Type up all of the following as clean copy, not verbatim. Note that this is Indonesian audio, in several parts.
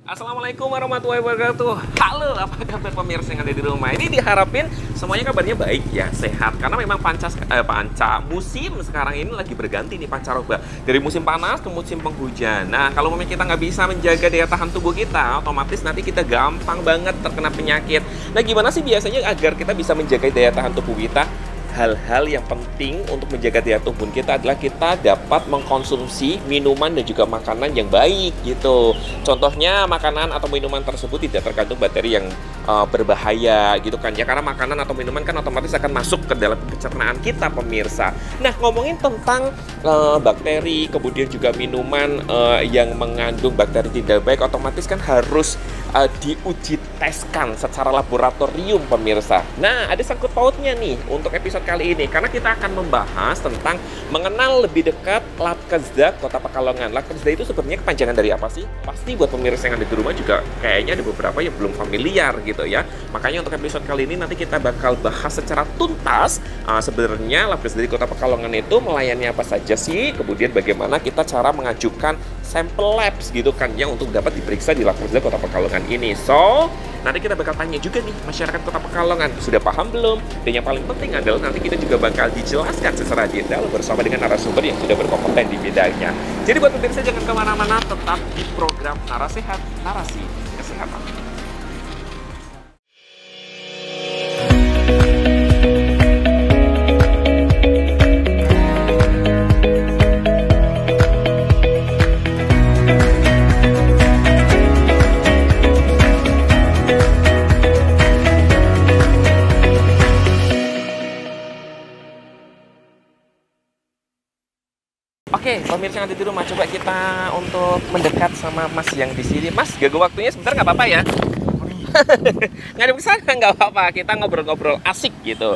Assalamualaikum warahmatullahi wabarakatuh. Halo, apa kabar pemirsa yang ada di rumah? Ini diharapin semuanya kabarnya baik ya, sehat. Karena memang panca musim sekarang ini lagi berganti nih pancaroba. Dari musim panas ke musim penghujan. Nah, kalau memang kita nggak bisa menjaga daya tahan tubuh kita, otomatis nanti kita gampang banget terkena penyakit. Nah, gimana sih biasanya agar kita bisa menjaga daya tahan tubuh kita? Hal-hal yang penting untuk menjaga daya tubuh kita adalah kita dapat mengkonsumsi minuman dan juga makanan yang baik gitu. Contohnya makanan atau minuman tersebut tidak terkandung bakteri yang berbahaya gitu kan ya, karena makanan atau minuman kan otomatis akan masuk ke dalam pencernaan kita pemirsa. Nah, ngomongin tentang bakteri kemudian juga minuman yang mengandung bakteri tidak baik, otomatis kan harus diuji teskan secara laboratorium pemirsa. Nah, ada sangkut pautnya nih untuk episode kali ini, karena kita akan membahas tentang mengenal lebih dekat Labkesda Kota Pekalongan. Labkesda itu sebenarnya kepanjangan dari apa sih? Pasti buat pemirsa yang ada di rumah juga kayaknya ada beberapa yang belum familiar gitu ya. Makanya untuk episode kali ini nanti kita bakal bahas secara tuntas sebenarnya Labkesda di Kota Pekalongan itu melayani apa saja sih, kemudian bagaimana kita cara mengajukan sampel labs gitu kan ya untuk dapat diperiksa di Labkesda Kota Pekalongan ini. So, nanti kita bakal tanya juga nih masyarakat Kota Pekalongan, sudah paham belum? Dan yang paling penting adalah nanti kita juga bakal dijelaskan secara detail bersama dengan narasumber yang sudah berkompeten di bidangnya. Jadi buat pemirsa jangan kemana-mana, tetap di program Narasehat, Narasi Kesehatan. Oke, pemirsa yang ada di rumah, coba kita untuk mendekat sama Mas yang di sini. Mas, gak waktunya sebentar nggak apa-apa ya? Ngadep ke sana nggak apa-apa, kita ngobrol-ngobrol asik gitu.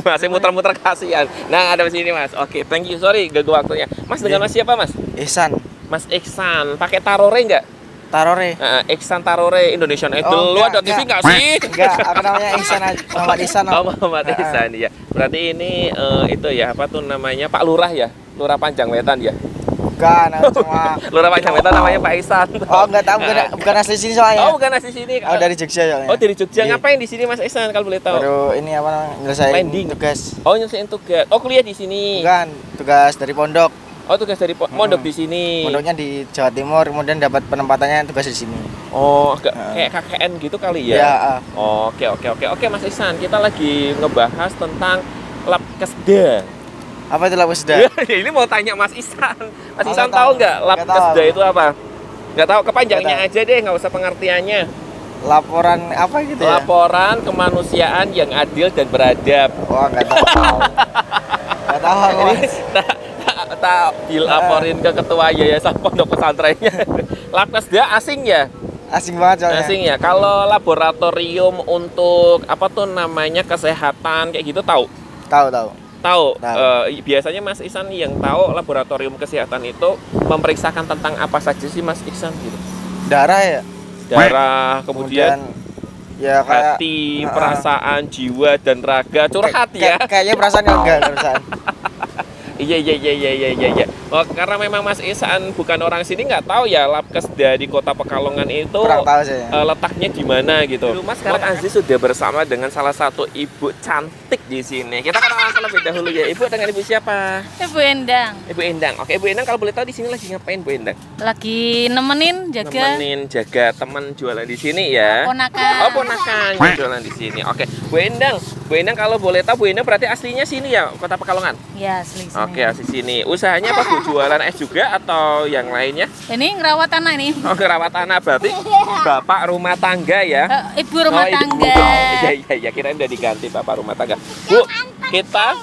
Masih muter-muter kasihan. Nah, ada di sini Mas. Oke, thank you, sorry gak waktunya. Mas dengan Mas siapa Mas? Ihsan. Mas Ihsan, pakai Tarore nggak? Tarore. Ihsan Tarore Indonesian Idol. Lu ada TV nggak sih? Enggak, apa namanya Ihsan aja. Muhammad Ihsan. Oh, Muhammad Ihsan ya. Berarti ini itu ya, apa tuh namanya, Pak Lurah ya? Lurah Panjang Wetan ya? Bukan, cuma Lurah Panjang Wetan namanya Pak Ihsan. Oh, enggak tahu, bukan asli sini soalnya. Oh, bukan asli sini. Oh, dari Jogja ya. Oh, dari Jogja. Ngapain di sini Mas Ihsan kalau boleh tahu? Baru ini apa namanya? Nyelesain Landing. Tugas. Oh, nyelesain tugas. Oh, kuliah di sini. Bukan, tugas dari pondok. Oh, tugas dari pondok di sini. Pondoknya di Jawa Timur, kemudian dapat penempatannya tugas di sini. Oh, kayak KKN gitu kali ya? Ya. Oke, Mas Ihsan, kita lagi ngebahas tentang Labkesda. Apa itu Labkesda? Ini mau tanya Mas Ihsan. Mas Ihsan tahu nggak Labkesda itu apa? Nggak tahu, kepanjangannya aja deh, nggak usah pengertiannya. Laporan apa gitu ya? Laporan kemanusiaan yang adil dan beradab. Wah, nggak tahu. Nggak tahu aku. Tak dilaporin ke ketua yayasan pondok pesantrennya. Labkesda asing ya? Asing banget soalnya. Asing ya. Kalau laboratorium untuk apa tuh namanya kesehatan kayak gitu tahu? Tahu. Biasanya Mas Ihsan yang tahu laboratorium kesehatan itu memeriksakan tentang apa saja sih Mas Ihsan gitu? Darah ya? Darah, kemudian ya kayak hati, perasaan, jiwa dan raga. Curhat ya? Kayaknya perasaan enggak perasaan. Iya. Oh, karena memang Mas Ihsan bukan orang sini, nggak tahu ya Labkesda di Kota Pekalongan itu kurang tahu sih, letaknya di mana gitu. Mas sekarang Aziz sudah bersama dengan salah satu ibu cantik di sini. Kita kenalan terlebih dahulu ya. Ibu dengan ibu siapa? Ibu Endang. Ibu Endang. Oke, Ibu Endang kalau boleh tahu di sini lagi ngapain Bu Endang? Lagi nemenin jaga teman jualan di sini ya. Ponakan. Oh, ponakan yang jualan di sini. Oke, Bu Endang kalau boleh tahu Bu Endang berarti aslinya sini ya, Kota Pekalongan? Ya, asli sini. Oke, asli sini. Usahanya apa Bu? Jualan es juga atau yang lainnya? Ini ngerawat anak ini. Oh, ngerawat anak, berarti bapak rumah tangga ya? Ibu rumah tangga. Iya, kirain udah diganti bapak rumah tangga. Bu, kita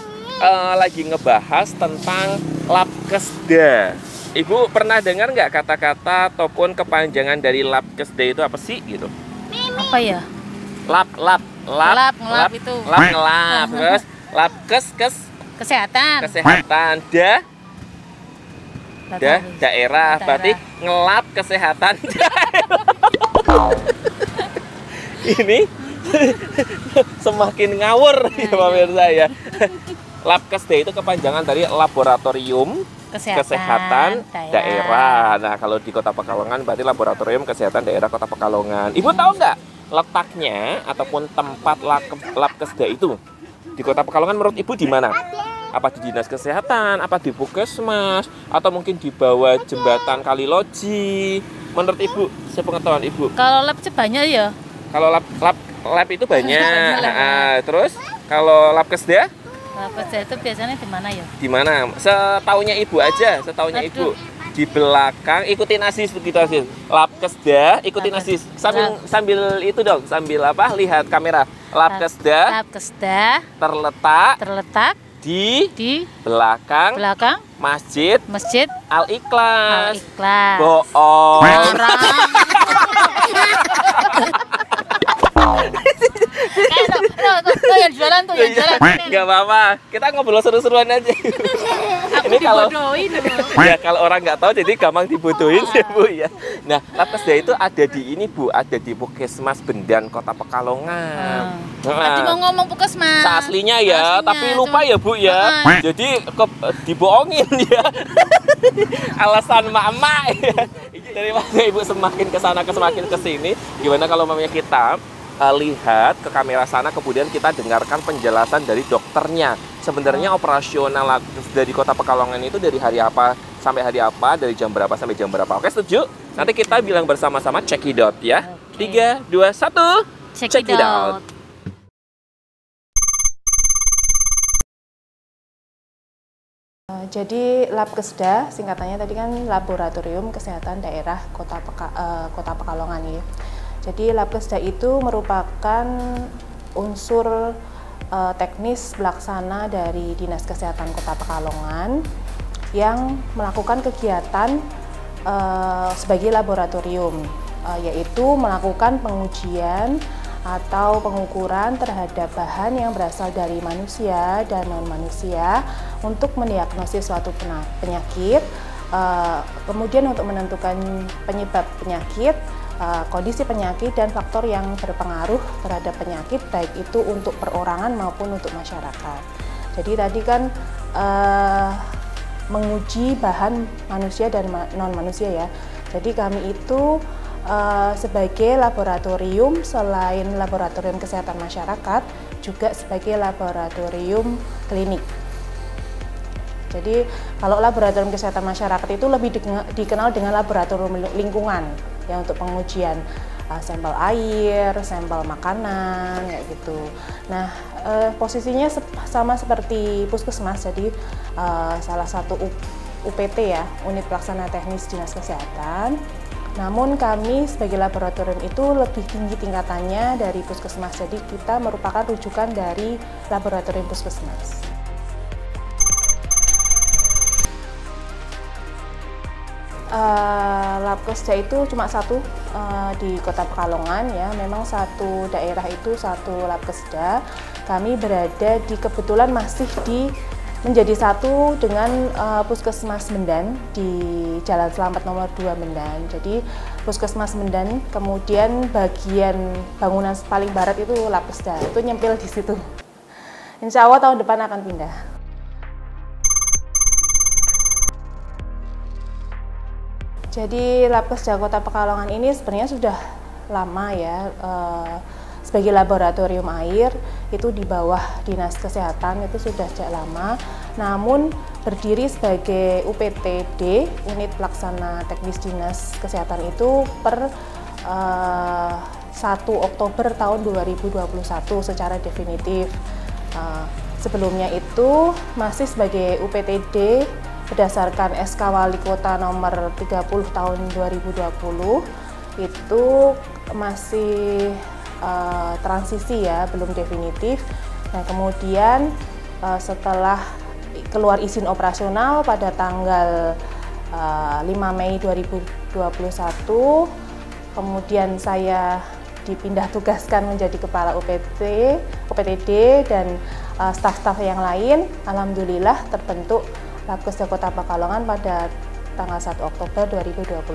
lagi ngebahas tentang Labkesda. Ibu pernah dengar nggak kata-kata ataupun kepanjangan dari Labkesda itu apa sih gitu? Apa ya? Ngelap itu. Ngelap. Terus Kesehatan. Daerah. Berarti ngelap kesehatan. Ini semakin ngawur ya pemirsa ya. Labkesda itu kepanjangan dari laboratorium Kesehatan Daerah. Nah, kalau di Kota Pekalongan berarti Laboratorium Kesehatan Daerah Kota Pekalongan. Ibu tahu nggak letaknya ataupun tempat Labkesda itu di Kota Pekalongan menurut Ibu di mana? Apa di Dinas Kesehatan, apa di Puskesmas, atau mungkin di bawah jembatan Kaliloji? Menurut Ibu, sepengetahuan Ibu. Kalau lab banyak ya. Kalau lab itu banyak. Banyak. Terus kalau Labkesda? Labkesda itu biasanya di mana ya? Di mana? Setaunya Ibu aja, setaunya Aduh. Ibu. Di belakang, ikutin Asis begitu Asis. Labkesda, ikutin Asis. Sambil itu dong, sambil apa? Lihat kamera. Labkesda terletak di belakang Masjid Al-Ikhlas. Bohong. Yang jualan tuh, yang jualan. Gak apa-apa, kita ngobrol seru-seruan aja. Ini kalau orang nggak tahu jadi gampang dibodohin ya Bu ya. Nah, Labkesda itu ada di ini Bu, ada di Puskesmas Bendan Kota Pekalongan. Tadi mau ngomong Puskesmas. Aslinya ya, tapi lupa ya Bu ya. Jadi dibohongin ya. Alasan mak-mak ya. Daripada Ibu semakin kesana semakin kesini, gimana kalau mamanya kita lihat ke kamera sana, kemudian kita dengarkan penjelasan dari dokternya. Sebenarnya operasional dari Kota Pekalongan itu dari hari apa sampai hari apa, dari jam berapa sampai jam berapa. Oke, setuju? Nanti kita bilang bersama-sama check it out ya. 3, 2, 1, check it out. Jadi Labkesda singkatannya tadi kan Laboratorium Kesehatan Daerah Kota Pekalongan ya. Jadi Labkesda itu merupakan unsur teknis pelaksana dari Dinas Kesehatan Kota Pekalongan yang melakukan kegiatan sebagai laboratorium, yaitu melakukan pengujian atau pengukuran terhadap bahan yang berasal dari manusia dan non-manusia untuk mendiagnosis suatu penyakit, kemudian untuk menentukan penyebab penyakit, kondisi penyakit dan faktor yang berpengaruh terhadap penyakit, baik itu untuk perorangan maupun untuk masyarakat. Jadi tadi kan menguji bahan manusia dan non-manusia ya. Jadi kami itu sebagai laboratorium, selain laboratorium kesehatan masyarakat, juga sebagai laboratorium klinik. Jadi kalau laboratorium kesehatan masyarakat itu lebih dikenal dengan laboratorium lingkungan ya, untuk pengujian sampel air, sampel makanan kayak gitu. Nah, posisinya sama seperti Puskesmas, jadi salah satu UPT ya, unit pelaksana teknis Dinas Kesehatan. Namun kami sebagai laboratorium itu lebih tinggi tingkatannya dari Puskesmas, jadi kita merupakan rujukan dari laboratorium Puskesmas. Labkesda itu cuma satu di Kota Pekalongan ya, memang satu daerah itu satu Labkesda. Kami berada kebetulan masih menjadi satu dengan Puskesmas Bendan di Jalan Selamat nomor 2 Bendan. Jadi Puskesmas Bendan, kemudian bagian bangunan paling barat itu Labkesda, itu nyempil di situ. Insya Allah tahun depan akan pindah. Jadi Labkesda Kota Pekalongan ini sebenarnya sudah lama ya, sebagai laboratorium air itu di bawah Dinas Kesehatan, itu sudah sejak lama. Namun berdiri sebagai UPTD, unit pelaksana teknis Dinas Kesehatan itu per 1 Oktober tahun 2021 secara definitif. Sebelumnya itu masih sebagai UPTD berdasarkan SK Wali Kota nomor 30 tahun 2020, itu masih transisi ya, belum definitif. Nah, kemudian setelah keluar izin operasional pada tanggal 5 Mei 2021, kemudian saya dipindah tugaskan menjadi kepala UPTD dan staf-staf yang lain. Alhamdulillah terbentuk Labkesda Kota Pekalongan pada tanggal 1 Oktober 2021.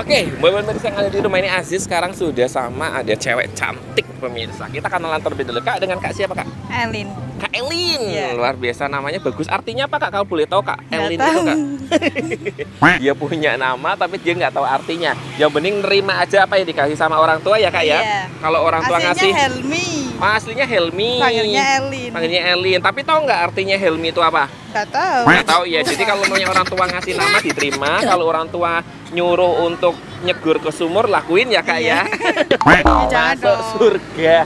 Oke, buat pemirsa yang ada di rumah ini, Aziz sekarang sudah sama ada cewek cantik pemirsa. Kita kenalan terlebih dulu. Kak, dengan Kak siapa Kak? Elin. Kak Elin, Iya. luar biasa namanya bagus. Artinya apa Kak? Kalau boleh tahu Kak, Elin Nggak itu tahu. Kak. Dia punya nama tapi dia nggak tahu artinya. Yang penting nerima aja apa yang dikasih sama orang tua ya Kak ya. Iya. Kalau orang tua ngasih, Helmi. aslinya Helmi. Panggilnya Elin. Panggilnya Elin. Tapi tahu nggak artinya Helmi itu apa? Nggak tahu. Nggak tahu ya. Jadi kalau punya orang tua ngasih nama diterima. Kalau orang tua nyuruh untuk nyegur ke sumur, lakuin ya Kak ya. Jangan Masuk dong. surga.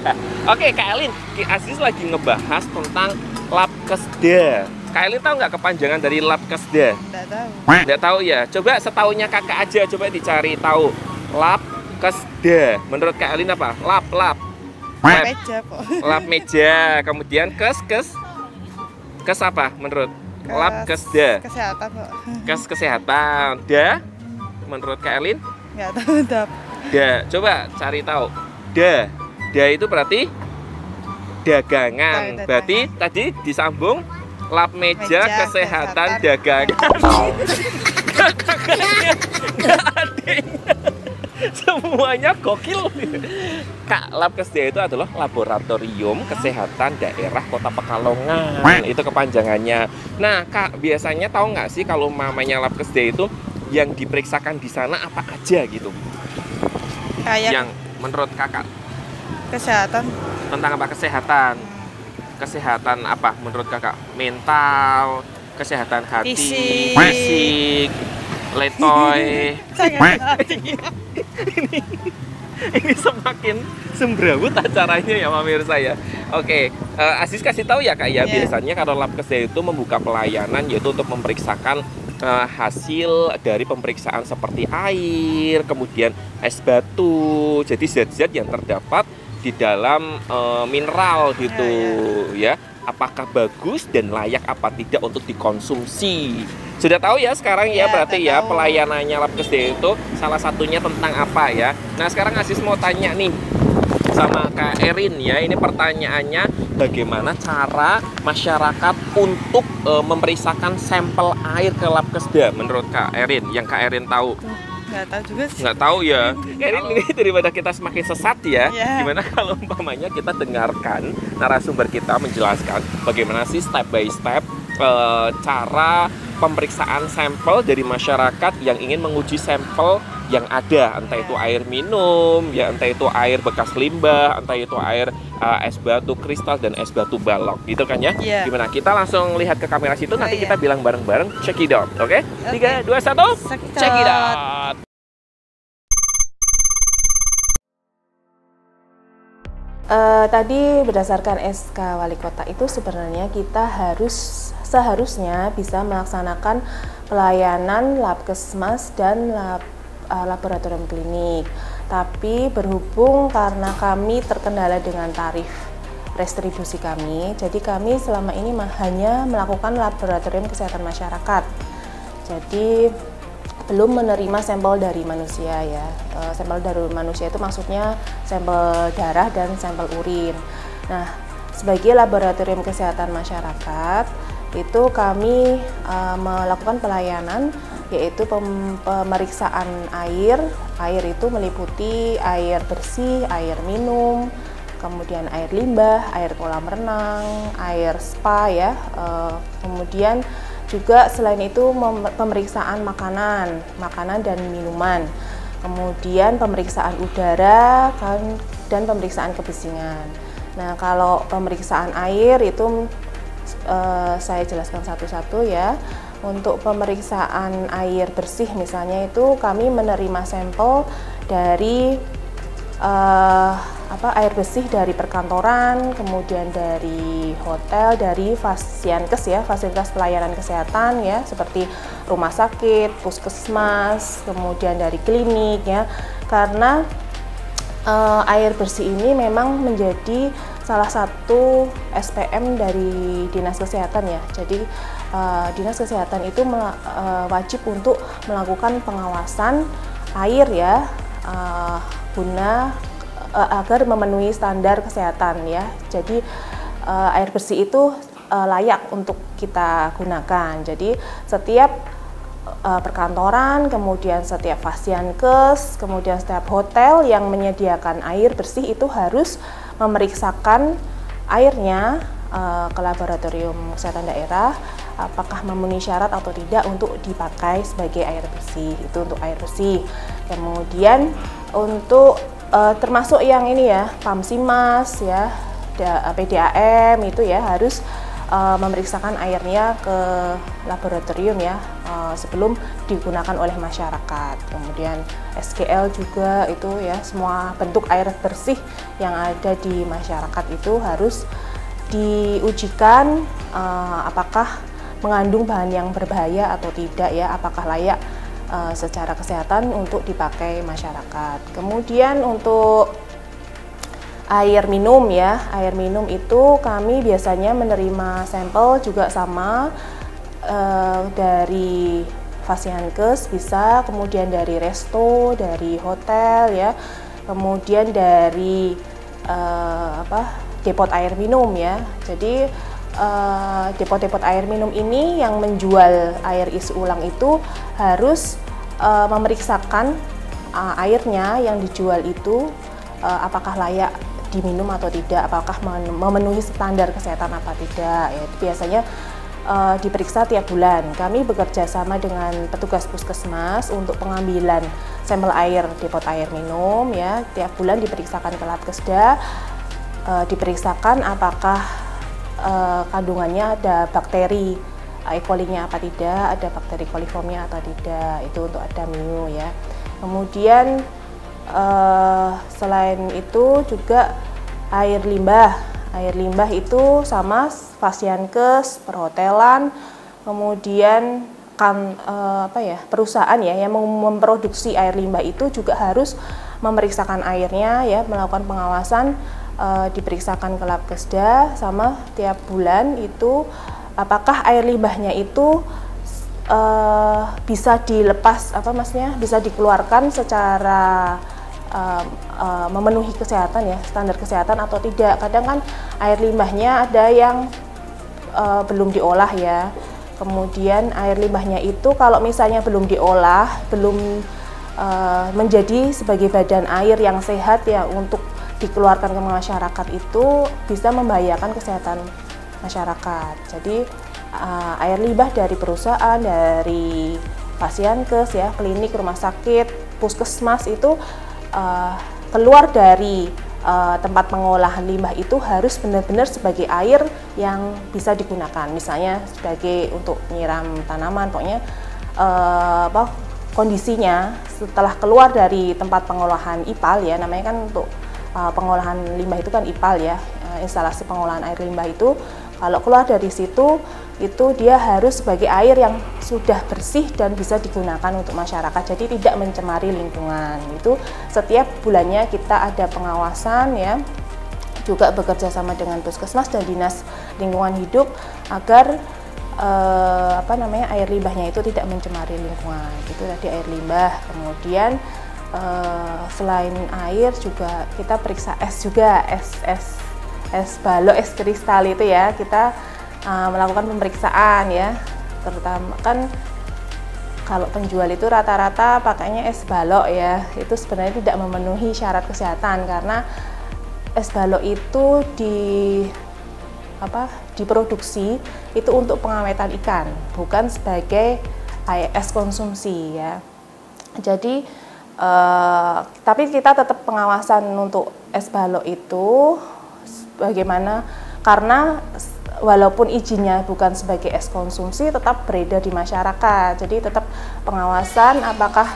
Oke Kak Elin, Ki Aziz lagi ngebahas tentang Labkesda. Kak Elin tahu nggak kepanjangan dari Labkesda? Nggak tahu. Nggak tahu ya. Coba setaunya kakak aja, coba dicari tahu. Labkesda. Menurut Kak Elin apa? Lab. Meja kok. Lab meja. Kemudian kes apa menurut? Labkesda. Kesehatan kok. Kes kesehatan. Da. Menurut Kak Elin? Nggak tahu dap. Da. Coba cari tahu. Da. Da itu berarti dagangan. Dagangan. Berarti tadi disambung lab meja, Meja, kesehatan, kesehatan. dagangan. Kakaknya nggak ada. Semuanya gokil. Kak, Labkesda itu adalah Laboratorium Kesehatan Daerah Kota Pekalongan. Itu kepanjangannya. Nah, Kak, biasanya tahu nggak sih kalau mamanya Labkesda itu yang diperiksakan di sana apa aja gitu? Kayak Yang menurut Kakak kesehatan. tentang apa? Kesehatan. Kesehatan apa menurut Kakak? Mental, kesehatan hati, fisik, letoy. Ini semakin sembrawut acaranya ya pemirsa ya. Oke, Aziz kasih tahu ya Kak ya, Iya. biasanya kalau Labkesda itu membuka pelayanan yaitu untuk memeriksakan hasil dari pemeriksaan seperti air, kemudian es batu, jadi zat-zat yang terdapat di dalam mineral gitu ya. Apakah bagus dan layak apa tidak untuk dikonsumsi. Sudah tahu ya sekarang ya, Ya, berarti udah ya tahu. pelayanannya Labkesda itu salah satunya tentang apa ya. Nah sekarang Aziz mau tanya nih sama Kak Erin ya, ini pertanyaannya bagaimana cara masyarakat untuk memeriksakan sampel air ke Labkesda menurut Kak Erin, yang Kak Erin tahu? Nggak tahu juga sih. Nggak tahu ya. Erin, ini daripada kita semakin sesat ya, Ya. gimana kalau umpamanya kita dengarkan narasumber kita menjelaskan bagaimana sih step by step cara pemeriksaan sampel dari masyarakat yang ingin menguji sampel yang ada, entah itu air minum, ya entah itu air bekas limbah, entah itu air es batu kristal dan es batu balok, gitu kan ya? Iya. Gimana? Kita langsung lihat ke kamera situ, nanti iya. kita bilang bareng-bareng, check it out, oke? 3, 2, 1, check it out. Tadi berdasarkan SK Wali Kota itu sebenarnya kita seharusnya bisa melaksanakan pelayanan Labkesmas dan laboratorium klinik. Tapi berhubung karena kami terkendala dengan tarif restribusi kami, jadi kami selama ini hanya melakukan laboratorium kesehatan masyarakat. Jadi belum menerima sampel dari manusia ya. Sampel dari manusia itu maksudnya sampel darah dan sampel urin. Nah, sebagai laboratorium kesehatan masyarakat itu kami melakukan pelayanan yaitu pemeriksaan air. Air itu meliputi air bersih, air minum, kemudian air limbah, air kolam renang, air spa ya. Kemudian juga selain itu pemeriksaan makanan dan minuman, kemudian pemeriksaan udara dan pemeriksaan kebersihan. Nah, kalau pemeriksaan air itu saya jelaskan satu-satu ya. Untuk pemeriksaan air bersih misalnya itu kami menerima sampel dari air bersih dari perkantoran, kemudian dari hotel, dari Fasyankes ya, fasilitas pelayanan kesehatan ya, seperti rumah sakit, puskesmas, kemudian dari klinik ya. Karena air bersih ini memang menjadi salah satu SPM dari Dinas Kesehatan ya. Jadi Dinas Kesehatan itu wajib untuk melakukan pengawasan air ya, guna agar memenuhi standar kesehatan ya. Jadi air bersih itu layak untuk kita gunakan. Jadi setiap perkantoran, kemudian setiap fasiankes, kemudian setiap hotel yang menyediakan air bersih itu harus memeriksakan airnya ke laboratorium kesehatan daerah apakah memenuhi syarat atau tidak untuk dipakai sebagai air bersih. Itu untuk air bersih. Kemudian untuk termasuk yang ini ya, PAMSIMAS ya, PDAM itu ya harus memeriksakan airnya ke laboratorium ya sebelum digunakan oleh masyarakat. Kemudian SGL juga itu ya, semua bentuk air bersih yang ada di masyarakat itu harus diujikan apakah mengandung bahan yang berbahaya atau tidak ya, apakah layak secara kesehatan untuk dipakai masyarakat. Kemudian untuk air minum ya, air minum itu kami biasanya menerima sampel juga sama dari fasiankes bisa, kemudian dari resto, dari hotel ya, kemudian dari depot air minum ya. Jadi depot-depot air minum ini yang menjual air isi ulang itu harus memeriksakan airnya yang dijual itu apakah layak diminum atau tidak, apakah memenuhi standar kesehatan apa tidak ya. Itu biasanya diperiksa tiap bulan. Kami bekerja sama dengan petugas puskesmas untuk pengambilan sampel air depot air minum ya. Tiap bulan diperiksakan ke Labkesda, diperiksakan apakah kandungannya ada bakteri E. coli-nya apa tidak, ada bakteri coliformnya atau tidak, itu untuk Adamio ya. Kemudian selain itu juga air limbah itu sama fasiankes, perhotelan, kemudian perusahaan ya yang memproduksi air limbah itu juga harus memeriksakan airnya ya, melakukan pengawasan, diperiksakan ke Labkesda sama tiap bulan itu apakah air limbahnya itu bisa dilepas bisa dikeluarkan secara memenuhi kesehatan ya, standar kesehatan atau tidak. Kadang kan air limbahnya ada yang belum diolah ya. Kemudian air limbahnya itu kalau misalnya belum diolah, belum menjadi sebagai badan air yang sehat ya untuk dikeluarkan ke masyarakat, itu bisa membahayakan kesehatan masyarakat. Jadi air limbah dari perusahaan, dari fasiankes ya, klinik, rumah sakit, puskesmas itu keluar dari tempat pengolahan limbah itu harus benar-benar sebagai air yang bisa digunakan, misalnya sebagai untuk menyiram tanaman. Pokoknya kondisinya setelah keluar dari tempat pengolahan IPAL ya, namanya kan untuk pengolahan limbah itu kan IPAL ya, instalasi pengolahan air limbah itu. Kalau keluar dari situ itu dia harus sebagai air yang sudah bersih dan bisa digunakan untuk masyarakat, jadi tidak mencemari lingkungan. Itu setiap bulannya kita ada pengawasan ya, juga bekerja sama dengan puskesmas dan dinas lingkungan hidup agar air limbahnya itu tidak mencemari lingkungan. Itu tadi air limbah. Kemudian selain air juga kita periksa es juga, es balok, es kristal itu ya, kita melakukan pemeriksaan ya. Terutama kan kalau penjual itu rata-rata pakainya es balok ya, itu sebenarnya tidak memenuhi syarat kesehatan karena es balok itu diproduksi itu untuk pengawetan ikan, bukan sebagai es konsumsi ya. Jadi tapi kita tetap pengawasan untuk es balok itu bagaimana, karena walaupun izinnya bukan sebagai es konsumsi tetap beredar di masyarakat. Jadi tetap pengawasan apakah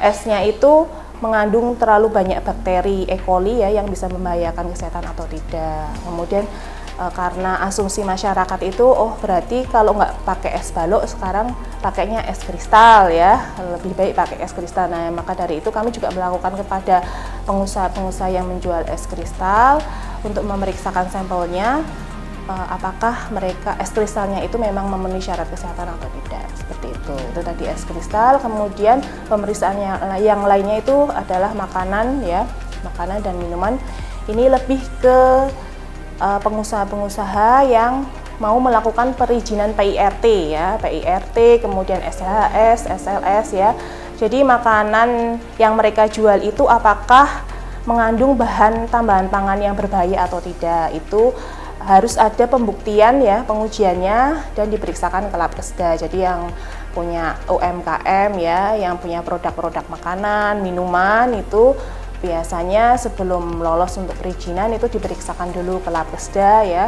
esnya itu mengandung terlalu banyak bakteri E. coli ya yang bisa membahayakan kesehatan atau tidak. Kemudian karena asumsi masyarakat itu, oh berarti kalau nggak pakai es balok sekarang pakainya es kristal ya, lebih baik pakai es kristal. Nah, maka dari itu kami juga melakukan kepada pengusaha-pengusaha yang menjual es kristal untuk memeriksakan sampelnya apakah mereka es kristalnya itu memang memenuhi syarat kesehatan atau tidak, seperti itu. Itu tadi es kristal. Kemudian pemeriksaan yang lainnya itu adalah makanan ya, makanan dan minuman. Ini lebih ke pengusaha-pengusaha yang mau melakukan perizinan PIRT ya, PIRT, kemudian SHS, SLS ya. Jadi makanan yang mereka jual itu apakah mengandung bahan tambahan pangan yang berbahaya atau tidak, itu harus ada pembuktian ya, pengujiannya dan diperiksakan ke Labkesda. Jadi yang punya UMKM ya, yang punya produk-produk makanan, minuman itu biasanya sebelum lolos untuk perizinan itu diperiksakan dulu ke Labkesda ya,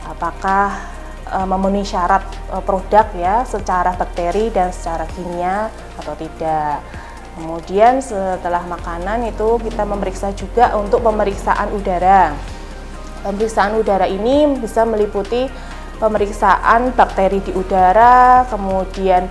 apakah memenuhi syarat produk ya secara bakteri dan secara kimia atau tidak. Kemudian setelah makanan itu kita memeriksa juga untuk pemeriksaan udara. Pemeriksaan udara ini bisa meliputi pemeriksaan bakteri di udara, kemudian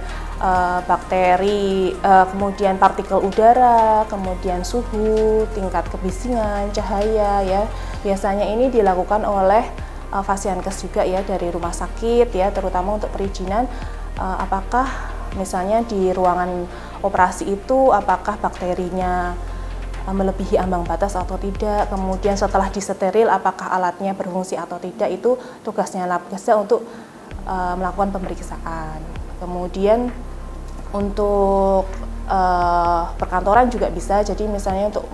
kemudian partikel udara, kemudian suhu, tingkat kebisingan, cahaya ya. Biasanya ini dilakukan oleh Fasiankes juga ya, dari rumah sakit ya, terutama untuk perizinan apakah misalnya di ruangan operasi itu apakah bakterinya melebihi ambang batas atau tidak, kemudian setelah disteril apakah alatnya berfungsi atau tidak, itu tugasnya Labkesda untuk melakukan pemeriksaan. Kemudian untuk perkantoran juga bisa, jadi misalnya untuk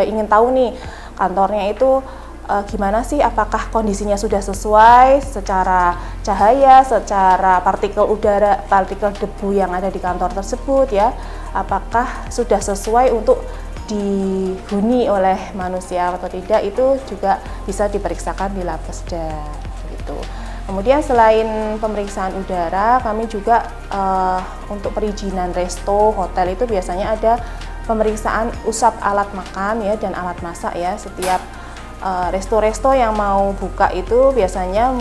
ingin tahu nih kantornya itu gimana sih, apakah kondisinya sudah sesuai secara cahaya, secara partikel udara, partikel debu yang ada di kantor tersebut ya, apakah sudah sesuai untuk dihuni oleh manusia atau tidak, itu juga bisa diperiksakan di Labkesda gitu. Kemudian selain pemeriksaan udara, kami juga untuk perizinan resto, hotel itu biasanya ada pemeriksaan usap alat makan ya dan alat masak ya. Setiap resto-resto yang mau buka itu biasanya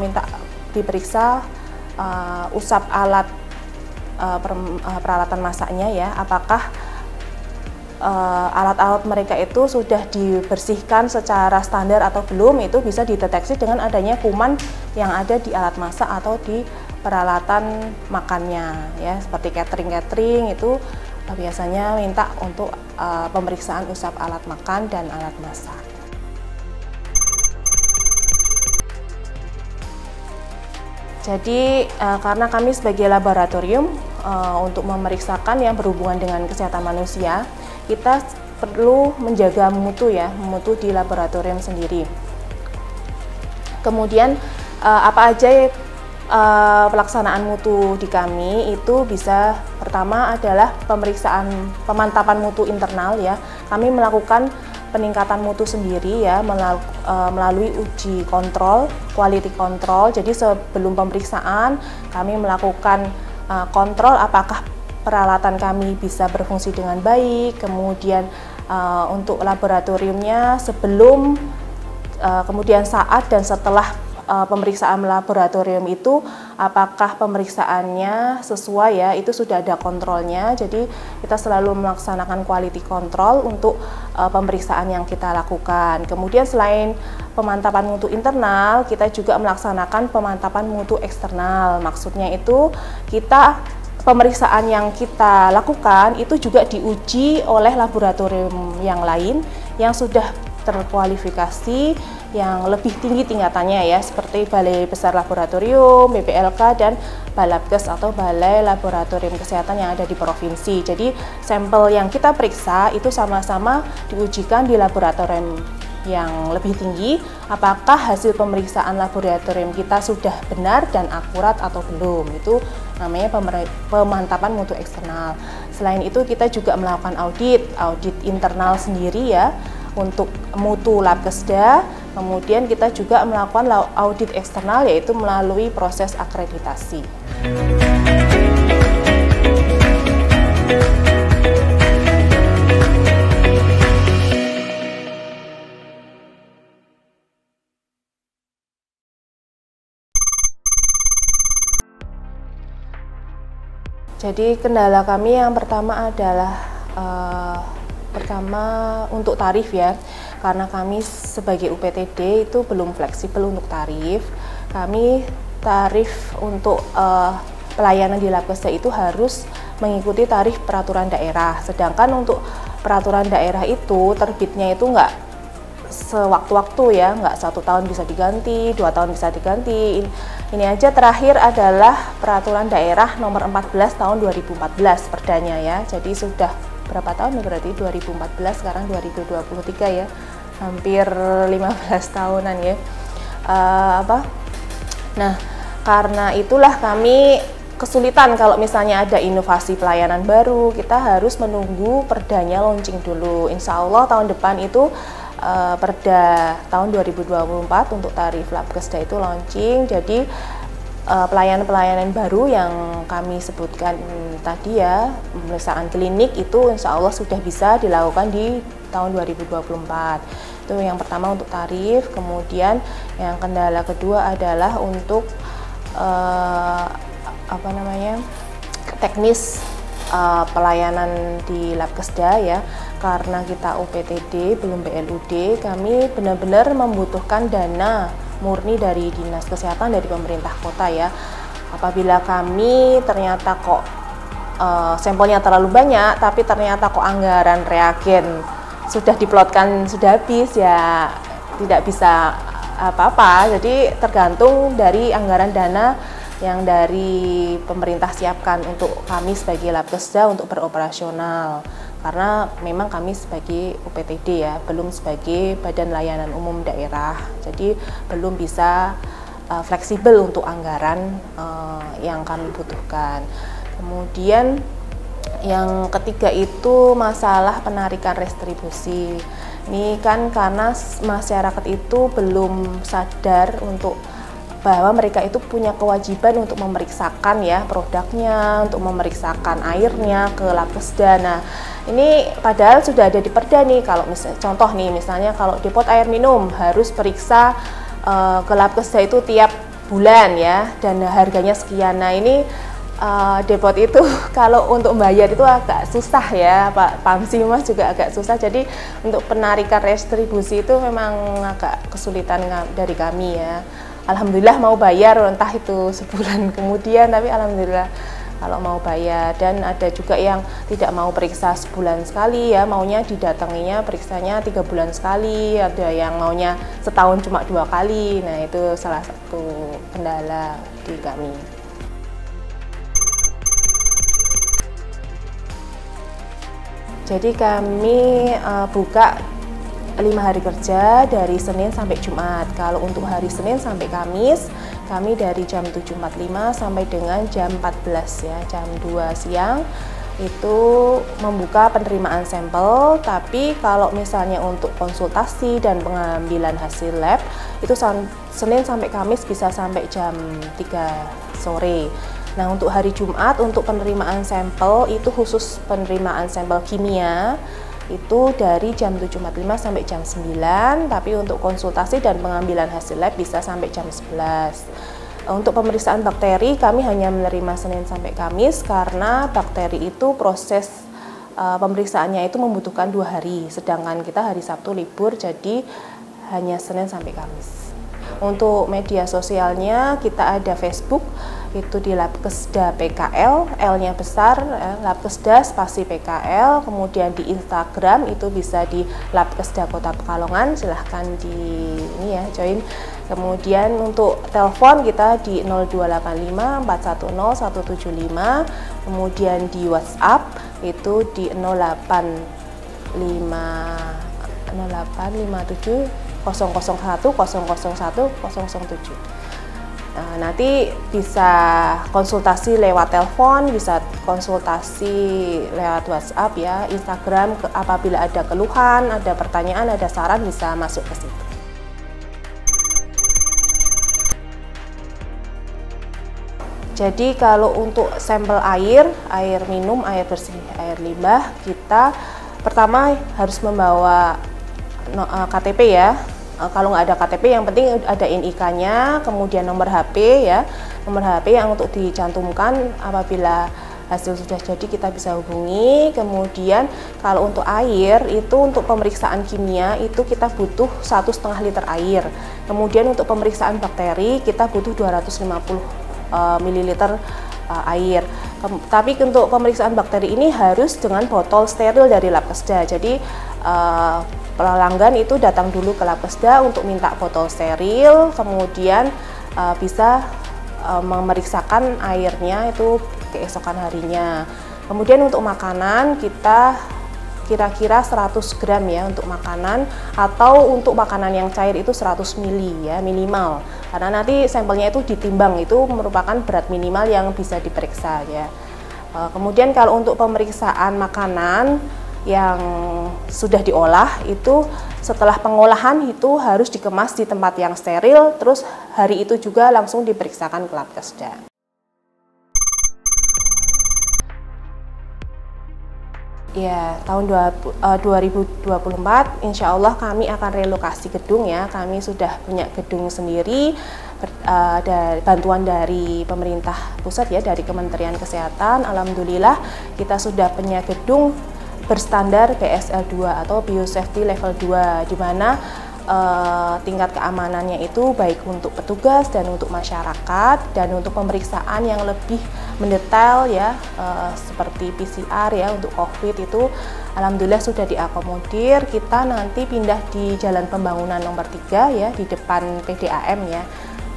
minta diperiksa usap alat peralatan masaknya ya, apakah alat-alat mereka itu sudah dibersihkan secara standar atau belum. Itu bisa dideteksi dengan adanya kuman yang ada di alat masak atau di peralatan makannya ya, seperti catering itu biasanya minta untuk pemeriksaan usap alat makan dan alat masak. Jadi karena kami sebagai laboratorium untuk memeriksakan yang berhubungan dengan kesehatan manusia, kita perlu menjaga mutu ya, mutu di laboratorium sendiri. Kemudian apa aja pelaksanaan mutu di kami itu bisa, pertama adalah pemantapan mutu internal ya. Kami melakukan peningkatan mutu sendiri ya melalui uji kontrol, quality control. Jadi sebelum pemeriksaan kami melakukan kontrol apakah peralatan kami bisa berfungsi dengan baik. Kemudian untuk laboratoriumnya sebelum, kemudian saat dan setelah pemeriksaan laboratorium itu apakah pemeriksaannya sesuai ya, itu sudah ada kontrolnya. Jadi kita selalu melaksanakan quality control untuk pemeriksaan yang kita lakukan. Kemudian selain pemantapan mutu internal, kita juga melaksanakan pemantapan mutu eksternal. Maksudnya itu pemeriksaan yang kita lakukan itu juga diuji oleh laboratorium yang lain yang sudah terkualifikasi, yang lebih tinggi tingkatannya ya, seperti Balai Besar Laboratorium, BPLK, dan Balabkes atau Balai Laboratorium Kesehatan yang ada di provinsi. Jadi sampel yang kita periksa itu sama-sama diujikan di laboratorium yang lebih tinggi, apakah hasil pemeriksaan laboratorium kita sudah benar dan akurat atau belum. Itu namanya pemantapan mutu eksternal. Selain itu kita juga melakukan audit internal sendiri ya, untuk mutu Labkesda. Kemudian kita juga melakukan audit eksternal, yaitu melalui proses akreditasi. Jadi kendala kami yang pertama adalah untuk tarif ya, karena kami sebagai UPTD itu belum fleksibel untuk tarif. Kami tarif untuk pelayanan di Labkesda itu harus mengikuti tarif peraturan daerah, sedangkan untuk peraturan daerah itu terbitnya itu nggak sewaktu-waktu ya, nggak 1 tahun bisa diganti, 2 tahun bisa diganti. Ini aja terakhir adalah peraturan daerah nomor 14 tahun 2014 perdanya ya. Jadi sudah berapa tahun ya berarti 2014 sekarang 2023 ya, hampir 15 tahunan ya. Nah, karena itulah kami kesulitan kalau misalnya ada inovasi pelayanan baru, kita harus menunggu perdanya launching dulu. Insya Allah tahun depan itu perda tahun 2024 untuk tarif Labkesda itu launching. Jadi pelayanan-pelayanan baru yang kami sebutkan tadi ya, pemeriksaan klinik itu insya Allah sudah bisa dilakukan di tahun 2024. Itu yang pertama untuk tarif. Kemudian yang kendala kedua adalah untuk teknis pelayanan di Labkesda ya, karena kita UPTD belum BLUD, kami benar-benar membutuhkan dana murni dari Dinas Kesehatan dari pemerintah kota ya. Apabila kami ternyata kok sampelnya terlalu banyak, tapi ternyata kok anggaran reagen sudah diplotkan sudah habis ya, tidak bisa apa-apa. Jadi tergantung dari anggaran dana yang dari pemerintah siapkan untuk kami sebagai Labkesda untuk beroperasional, karena memang kami sebagai UPTD ya, belum sebagai Badan Layanan Umum Daerah, jadi belum bisa fleksibel untuk anggaran yang kami butuhkan. Kemudian yang ketiga itu masalah penarikan restribusi. Ini kan karena masyarakat itu belum sadar untuk bahwa mereka itu punya kewajiban untuk memeriksakan ya produknya, untuk memeriksakan airnya ke Labkesda. Nah, ini padahal sudah ada di perda nih, kalau misalnya contoh nih, misalnya kalau depot air minum harus periksa ke Labkesda itu tiap bulan ya, dan harganya sekian. Nah, ini depot itu kalau untuk bayar itu agak susah ya, Pak Pamsi Mas juga agak susah. Jadi untuk penarikan restribusi itu memang agak kesulitan dari kami ya. Alhamdulillah mau bayar, entah itu sebulan kemudian, tapi alhamdulillah kalau mau bayar. Dan ada juga yang tidak mau periksa sebulan sekali ya, maunya didatanginya periksanya 3 bulan sekali, ada yang maunya setahun cuma 2 kali. Nah, itu salah satu kendala di kami. Jadi kami buka 5 hari kerja dari Senin sampai Jumat. Kalau untuk hari Senin sampai Kamis, kami dari jam 7.45 sampai dengan jam 14 ya, jam 2 siang itu membuka penerimaan sampel. Tapi kalau misalnya untuk konsultasi dan pengambilan hasil lab itu Senin sampai Kamis bisa sampai jam 3 sore. Nah, untuk hari Jumat untuk penerimaan sampel itu khusus penerimaan sampel kimia itu dari jam 7.45 sampai jam 9, tapi untuk konsultasi dan pengambilan hasil lab bisa sampai jam 11. Untuk pemeriksaan bakteri kami hanya menerima Senin sampai Kamis karena bakteri itu proses pemeriksaannya itu membutuhkan 2 hari, sedangkan kita hari Sabtu libur, jadi hanya Senin sampai Kamis. Untuk media sosialnya kita ada Facebook, itu di Labkesda PKL, L-nya besar, Labkesda spasi PKL. Kemudian di Instagram itu bisa di Labkesda Kota Pekalongan, silahkan di ini ya join. Kemudian untuk telepon kita di 0285 410 175. Kemudian di WhatsApp itu di 0857 001 007. Nanti bisa konsultasi lewat telepon, bisa konsultasi lewat WhatsApp ya, Instagram apabila ada keluhan, ada pertanyaan, ada saran bisa masuk ke situ. Jadi kalau untuk sampel air minum, air bersih, air limbah, kita pertama harus membawa KTP ya. Kalau nggak ada KTP, yang penting ada NIK-nya, kemudian nomor HP ya, nomor HP yang untuk dicantumkan apabila hasil sudah jadi kita bisa hubungi. Kemudian kalau untuk air itu untuk pemeriksaan kimia itu kita butuh 1,5 liter air. Kemudian untuk pemeriksaan bakteri kita butuh 250 ml air. Tapi untuk pemeriksaan bakteri ini harus dengan botol steril dari Labkesda. Jadi pelanggan itu datang dulu ke Labkesda untuk minta botol steril, kemudian bisa memeriksakan airnya itu keesokan harinya. Kemudian untuk makanan kita kira-kira 100 gram ya untuk makanan, atau untuk makanan yang cair itu 100 ml ya minimal, karena nanti sampelnya itu ditimbang, itu merupakan berat minimal yang bisa diperiksa ya. Kemudian kalau untuk pemeriksaan makanan yang sudah diolah itu setelah pengolahan itu harus dikemas di tempat yang steril, terus hari itu juga langsung diperiksakan ke Labkesda. Ya, tahun 2024 insya Allah kami akan relokasi gedung ya. Kami sudah punya gedung sendiri, bantuan dari pemerintah pusat ya, dari Kementerian Kesehatan. Alhamdulillah kita sudah punya gedung berstandar BSL 2 atau Biosafety Level 2, di mana tingkat keamanannya itu baik untuk petugas dan untuk masyarakat, dan untuk pemeriksaan yang lebih mendetail ya, seperti PCR ya untuk COVID itu alhamdulillah sudah diakomodir. Kita nanti pindah di Jalan Pembangunan nomor 3 ya, di depan PDAM ya.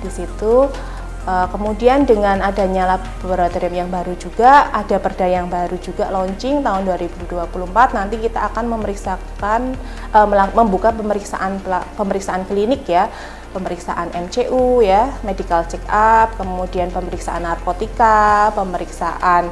Di situ kemudian dengan adanya laboratorium yang baru juga, ada perda yang baru juga launching tahun 2024, nanti kita akan membuka pemeriksaan klinik ya, pemeriksaan MCU ya, medical check up, kemudian pemeriksaan narkotika, pemeriksaan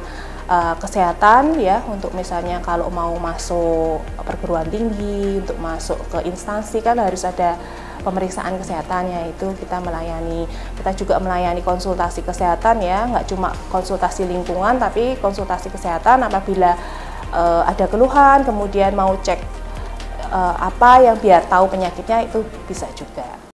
kesehatan ya, untuk misalnya kalau mau masuk perguruan tinggi, untuk masuk ke instansi kan harus ada pemeriksaan kesehatannya, itu kita melayani. Kita juga melayani konsultasi kesehatan ya, nggak cuma konsultasi lingkungan tapi konsultasi kesehatan apabila ada keluhan, kemudian mau cek apa yang biar tahu penyakitnya, itu bisa juga.